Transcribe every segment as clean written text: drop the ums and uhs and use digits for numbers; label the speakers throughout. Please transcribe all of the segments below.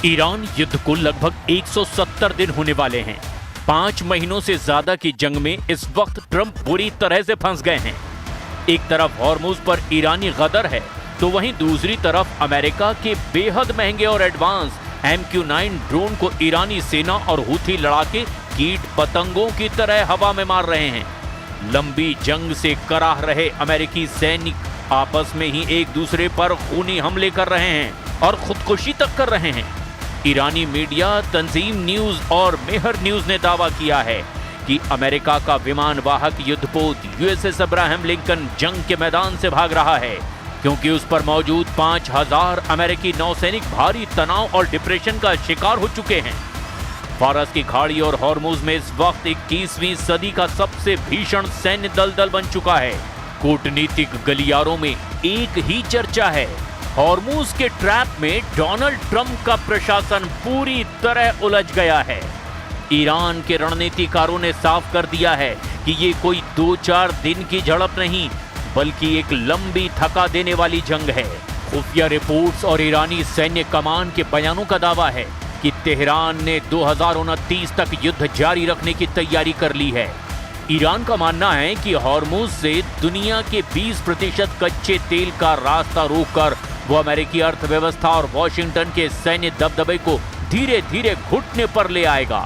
Speaker 1: Iran युद्ध को लगभग 170 दिन होने वाले हैं। 5 महीनों से ज्यादा की जंग में इस वक्त ट्रंप बुरी तरह से फंस गए हैं। एक तरफ हॉर्मुज पर ईरानी गदर है, तो वहीं दूसरी तरफ अमेरिका के बेहद महंगे और एडवांस MQ-9 ड्रोन को ईरानी सेना और हूथी लड़ाके कीट पतंगों की तरह हवा में मार रहे हैं। लंबी जंग से कराह रहे अमेरिकी सैनिक आपस में ही एक दूसरे पर खूनी हमले कर रहे हैं और खुदकुशी तक कर रहे हैं। ईरानी मीडिया तंजीम न्यूज और मेहर न्यूज ने दावा किया है कि अमेरिका का विमान वाहक युद्धपोत USS अब्राहम लिंकन जंग के मैदान से भाग रहा है, क्योंकि उस पर मौजूद 5000 अमेरिकी नौसैनिक भारी तनाव और डिप्रेशन का शिकार हो चुके हैं। फारस की खाड़ी और हॉर्मुज में इस वक्त 21वीं सदी का सबसे भीषण सैन्य दलदल बन चुका है। कूटनीतिक गलियारों में एक ही चर्चा है, हॉर्मुज के ट्रैप में डोनाल्ड ट्रंप का प्रशासन पूरी तरह उलझ गया है। ईरान के रणनीतिकारों ने साफ कर दिया है कि ये कोई 2-4 दिन की झड़प नहीं, बल्कि एक लंबी थका देने वाली जंग है। खुफिया रिपोर्ट्स और ईरानी सैन्य कमान के बयानों का दावा है कि तेहरान ने 2029 तक युद्ध जारी रखने की तैयारी कर ली है। ईरान का मानना है कि हॉर्मुज से दुनिया के 20% कच्चे तेल का रास्ता रोककर वो अमेरिकी अर्थव्यवस्था और वॉशिंगटन के सैन्य दबदबे को धीरे धीरे घुटने पर ले आएगा।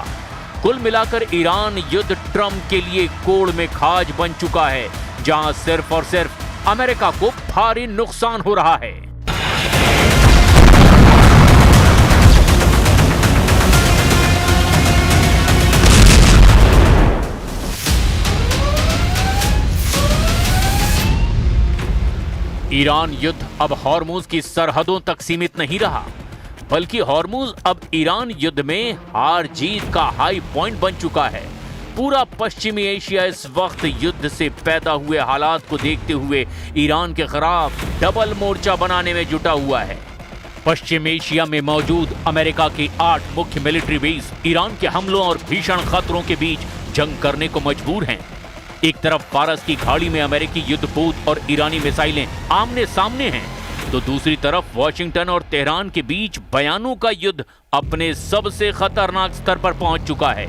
Speaker 1: कुल मिलाकर ईरान युद्ध ट्रंप के लिए कोड़ में खाज बन चुका है, जहां सिर्फ और सिर्फ अमेरिका को भारी नुकसान हो रहा है। ईरान युद्ध अब हॉर्मुज की सरहदों तक सीमित नहीं रहा, बल्कि हॉर्मुज अब ईरान युद्ध में हार जीत का हाई पॉइंट बन चुका है। पूरा पश्चिमी एशिया इस वक्त युद्ध से पैदा हुए हालात को देखते हुए ईरान के खिलाफ डबल मोर्चा बनाने में जुटा हुआ है। पश्चिम एशिया में मौजूद अमेरिका की 8 मुख्य मिलिट्री बेस ईरान के हमलों और भीषण खतरों के बीच जंग करने को मजबूर हैं। एक तरफ फारस की खाड़ी में अमेरिकी युद्धपोत और ईरानी मिसाइलें आमने सामने हैं, तो दूसरी तरफ वॉशिंगटन और तेहरान के बीच बयानों का युद्ध अपने सबसे खतरनाक स्तर पर पहुंच चुका है।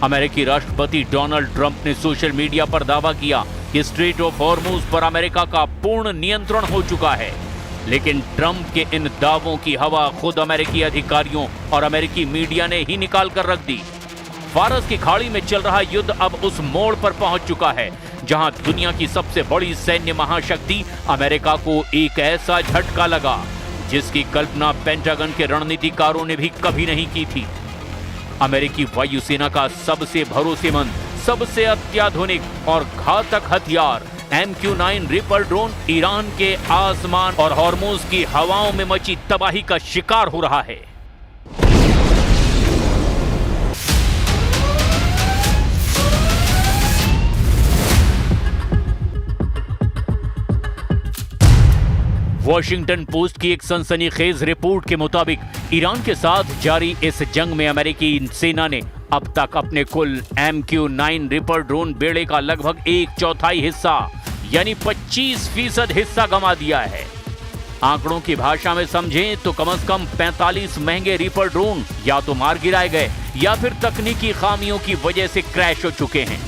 Speaker 1: अमेरिकी राष्ट्रपति डोनाल्ड ट्रंप ने सोशल मीडिया पर दावा किया कि स्ट्रेट ऑफ हॉर्मुज पर अमेरिका का पूर्ण नियंत्रण हो चुका है, लेकिन ट्रंप के इन दावों की हवा खुद अमेरिकी अधिकारियों और अमेरिकी मीडिया ने ही निकाल कर रख दी। फारस की खाड़ी में चल रहा युद्ध अब उस मोड़ पर पहुंच चुका है जहां दुनिया की सबसे बड़ी सैन्य महाशक्ति अमेरिका को एक ऐसा झटका लगा जिसकी कल्पना पेंटागन के रणनीतिकारों ने भी कभी नहीं की थी। अमेरिकी वायुसेना का सबसे भरोसेमंद, सबसे अत्याधुनिक और घातक हथियार MQ-9 रिपर ड्रोन ईरान के आसमान और हॉर्मुज की हवाओं में मची तबाही का शिकार हो रहा है। वॉशिंगटन पोस्ट की एक सनसनीखेज रिपोर्ट के मुताबिक ईरान के साथ जारी इस जंग में अमेरिकी सेना ने अब तक अपने कुल MQ-9 रिपर ड्रोन बेड़े का लगभग 1/4 हिस्सा यानी 25% हिस्सा गंवा दिया है। आंकड़ों की भाषा में समझें तो कम से कम 45 महंगे रिपर ड्रोन या तो मार गिराए गए या फिर तकनीकी खामियों की वजह से क्रैश हो चुके हैं।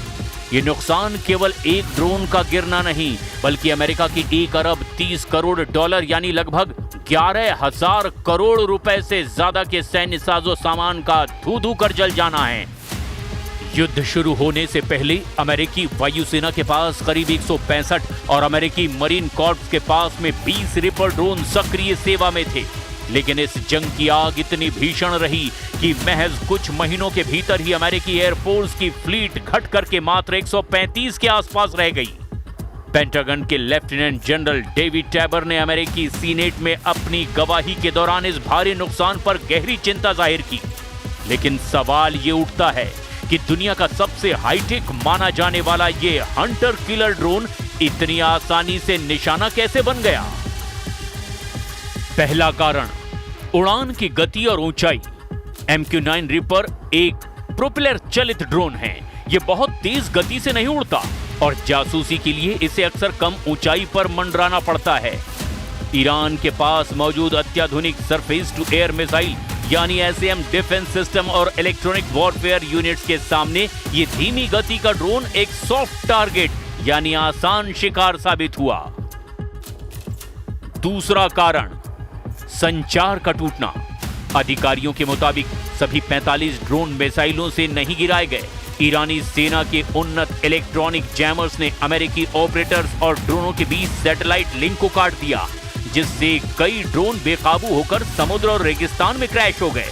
Speaker 1: ये नुकसान केवल एक ड्रोन का गिरना नहीं, बल्कि अमेरिका की 1 अरब 30 करोड़ डॉलर यानी लगभग 11,000 करोड़ रुपए से ज्यादा के सैन्य साजो सामान का धू-धू कर जल जाना है। युद्ध शुरू होने से पहले अमेरिकी वायुसेना के पास करीब 165 और अमेरिकी मरीन कॉर्प्स के पास में 20 रिपर ड्रोन सक्रिय सेवा में थे, लेकिन इस जंग की आग इतनी भीषण रही कि महज कुछ महीनों के भीतर ही अमेरिकी एयरफोर्स की फ्लीट घट करके मात्र 135 के आसपास रह गई। पेंटागन के लेफ्टिनेंट जनरल डेविड टैबर ने अमेरिकी सीनेट में अपनी गवाही के दौरान इस भारी नुकसान पर गहरी चिंता जाहिर की, लेकिन सवाल ये उठता है कि दुनिया का सबसे हाईटेक माना जाने वाला ये हंटर किलर ड्रोन इतनी आसानी से निशाना कैसे बन गया? पहला कारण, उड़ान की गति और ऊंचाई। MQ-9 रिपर एक प्रोपेलर चलित ड्रोन है। ये बहुत तेज गति से नहीं उड़ता और जासूसी के लिए इसे अक्सर कम ऊंचाई पर मंडराना पड़ता है। ईरान के पास मौजूद अत्याधुनिक सरफेस टू एयर मिसाइल यानी एसएएम डिफेंस सिस्टम और इलेक्ट्रॉनिक वॉरफेयर यूनिट्स के सामने ये धीमी गति का ड्रोन एक सॉफ्ट टारगेट यानी आसान शिकार साबित हुआ। दूसरा कारण, संचार का टूटना। अधिकारियों के मुताबिक सभी 45 ड्रोन मिसाइलों से नहीं गिराए गए। ईरानी सेना के उन्नत इलेक्ट्रॉनिक जैमर्स ने अमेरिकी ऑपरेटर्स और ड्रोनों के बीच सैटेलाइट लिंक को काट दिया, जिससे कई ड्रोन बेकाबू होकर समुद्र और रेगिस्तान में क्रैश हो गए।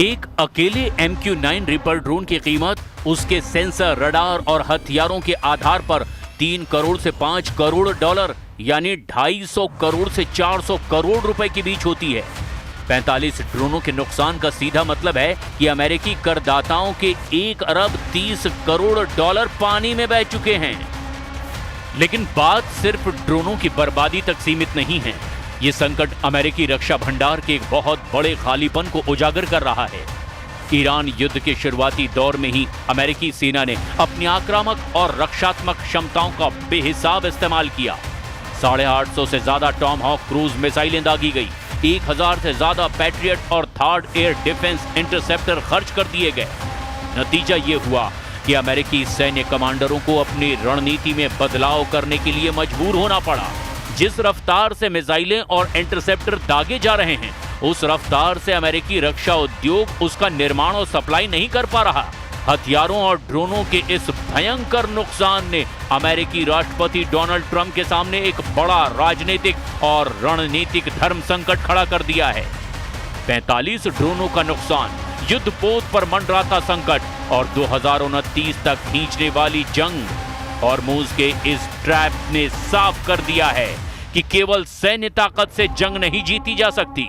Speaker 1: एक अकेले MQ-9 रिपर ड्रोन की कीमत उसके सेंसर, रडार और हथियारों के आधार पर 3 करोड़ से 5 करोड़ डॉलर यानी 250 करोड़ से 400 करोड़ रुपए के बीच होती है। 45 ड्रोनों के नुकसान का सीधा मतलब है कि अमेरिकी करदाताओं के 1 अरब 30 करोड़ डॉलर पानी में बह चुके हैं। लेकिन बात सिर्फ ड्रोनों की बर्बादी तक सीमित नहीं है। ये संकट अमेरिकी रक्षा भंडार के एक बहुत बड़े खालीपन को उजागर कर रहा है। ईरान युद्ध के शुरुआती दौर में ही अमेरिकी सेना ने अपनी आक्रामक और रक्षात्मक क्षमताओं का बेहिसाब इस्तेमाल किया। 850 से ज्यादा टॉमहॉक क्रूज मिसाइलें दागी गई, 1000 से ज्यादा पैट्रियट और थर्ड एयर डिफेंस इंटरसेप्टर खर्च कर दिए गए। नतीजा ये हुआ कि अमेरिकी सैन्य कमांडरों को अपनी रणनीति में बदलाव करने के लिए मजबूर होना पड़ा। जिस रफ्तार से मिसाइलें और इंटरसेप्टर दागे जा रहे हैं, उस रफ्तार से अमेरिकी रक्षा उद्योग उसका निर्माण और सप्लाई नहीं कर पा रहा। हथियारों और ड्रोनों के इस भयंकर नुकसान ने अमेरिकी राष्ट्रपति डोनाल्ड ट्रंप के सामने एक बड़ा राजनीतिक और रणनीतिक धर्म संकट खड़ा कर दिया है। 45 ड्रोनों का नुकसान, युद्धपोत पर मंडराता संकट और 2029 तक खींचने वाली जंग, हॉर्मुज़ के इस ट्रैप ने साफ कर दिया है कि केवल सैन्य ताकत से जंग नहीं जीती जा सकती।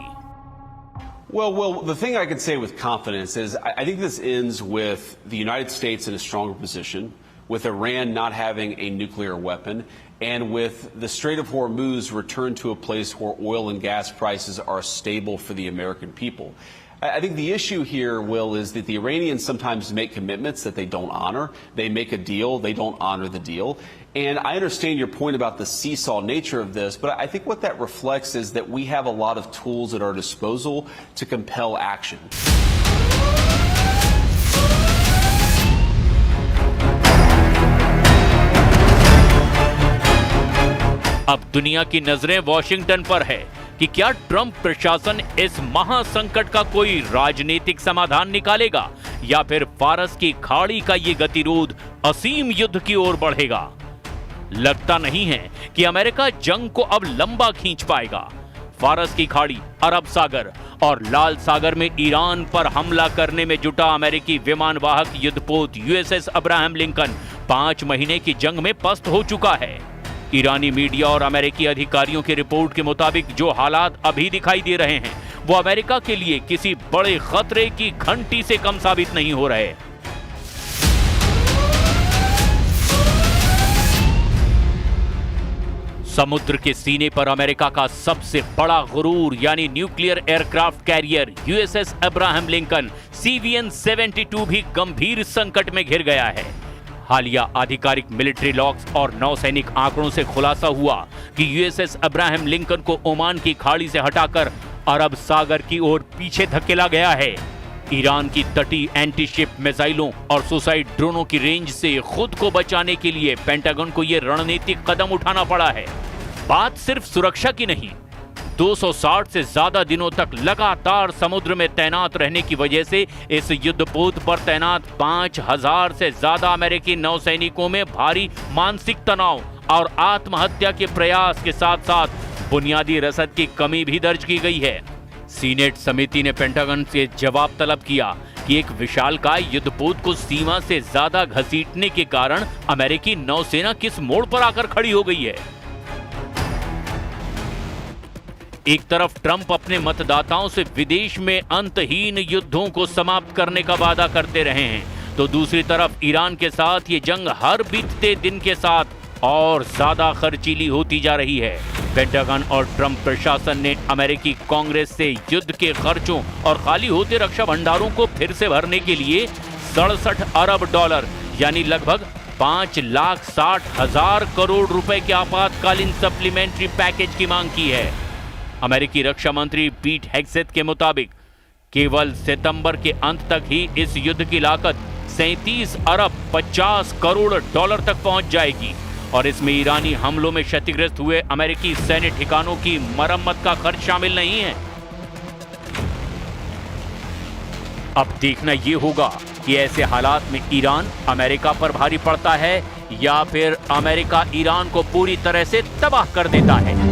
Speaker 2: Well, the thing I can say with confidence is I think this ends with the United States in a stronger position, with Iran not having a nuclear weapon, and with the Strait of Hormuz returned to a place where oil and gas prices are stable for the American people. I think the issue here, Will, is that the Iranians sometimes make commitments that they don't honor. They make a deal, they don't honor the deal. And I understand your point about the seesaw nature of this, but I think what that reflects is that we have a lot of tools at our disposal to compel action.
Speaker 1: अब दुनिया की नजरें Washington पर है कि क्या Trump प्रशासन इस महासंकट का कोई राजनीतिक समाधान निकालेगा या फिर फारस की खाड़ी का ये गतिरोध असीम युद्ध की ओर बढ़ेगा। लगता नहीं है कि अमेरिका जंग को अब लंबा खींच पाएगा। फारस की खाड़ी, अरब सागर और लाल सागर में ईरान पर हमला करने में जुटा अमेरिकी विमानवाहक युद्धपोत USS अब्राहम लिंकन 5 महीने की जंग में पस्त हो चुका है। ईरानी मीडिया और अमेरिकी अधिकारियों की रिपोर्ट के मुताबिक जो हालात अभी दिखाई दे रहे हैं, वो अमेरिका के लिए किसी बड़े खतरे की घंटी से कम साबित नहीं हो रहे। समुद्र के सीने पर अमेरिका का सबसे बड़ा गुरूर यानी nuclear aircraft carrier USS Abraham Lincoln CVN-72 भी गंभीर संकट में घिर गया है। हालिया आधिकारिक मिलिट्री लॉग्स और नौसैनिक आंकड़ों से खुलासा हुआ कि USS अब्राहम लिंकन को ओमान की खाड़ी से हटाकर अरब सागर की ओर पीछे धकेला गया है। ईरान की तटीय एंटी शिप मिसाइलों और सुसाइड ड्रोनों की रेंज से खुद को बचाने के लिए पेंटागन को यह रणनीतिक कदम उठाना पड़ा है। बात सिर्फ सुरक्षा की नहीं, 260 से ज्यादा दिनों तक लगातार समुद्र में तैनात रहने की वजह से इस युद्धपोत पर तैनात 5000 से ज्यादा अमेरिकी नौसैनिकों में भारी मानसिक तनाव और आत्महत्या के प्रयास के साथ साथ बुनियादी रसद की कमी भी दर्ज की गई है। सीनेट समिति ने पेंटागन से जवाब तलब किया कि एक विशालकाय युद्धपोत को सीमा से ज्यादा घसीटने के कारण अमेरिकी नौसेना किस मोड़ पर आकर खड़ी हो गई है। एक तरफ ट्रंप अपने मतदाताओं से विदेश में अंतहीन युद्धों को समाप्त करने का वादा करते रहे हैं, तो दूसरी तरफ ईरान के साथ ये जंग हर बीतते दिन के साथ और ज्यादा खर्चीली होती जा रही है। पेंटागन और ट्रंप प्रशासन ने अमेरिकी कांग्रेस से युद्ध के खर्चों और खाली होते रक्षा भंडारों को फिर से भरने के लिए 67 अरब डॉलर यानी लगभग 5,60,000 करोड़ रुपए के आपातकालीन सप्लीमेंट्री पैकेज की मांग की है। अमेरिकी रक्षा मंत्री पीट हेग्सेथ के मुताबिक केवल सितंबर के अंत तक ही इस युद्ध की लागत 37 अरब 50 करोड़ डॉलर तक पहुंच जाएगी और इसमें ईरानी हमलों में क्षतिग्रस्त हुए अमेरिकी सैन्य ठिकानों की मरम्मत का खर्च शामिल नहीं है। अब देखना यह होगा कि ऐसे हालात में ईरान अमेरिका पर भारी पड़ता है या फिर अमेरिका ईरान को पूरी तरह से तबाह कर देता है।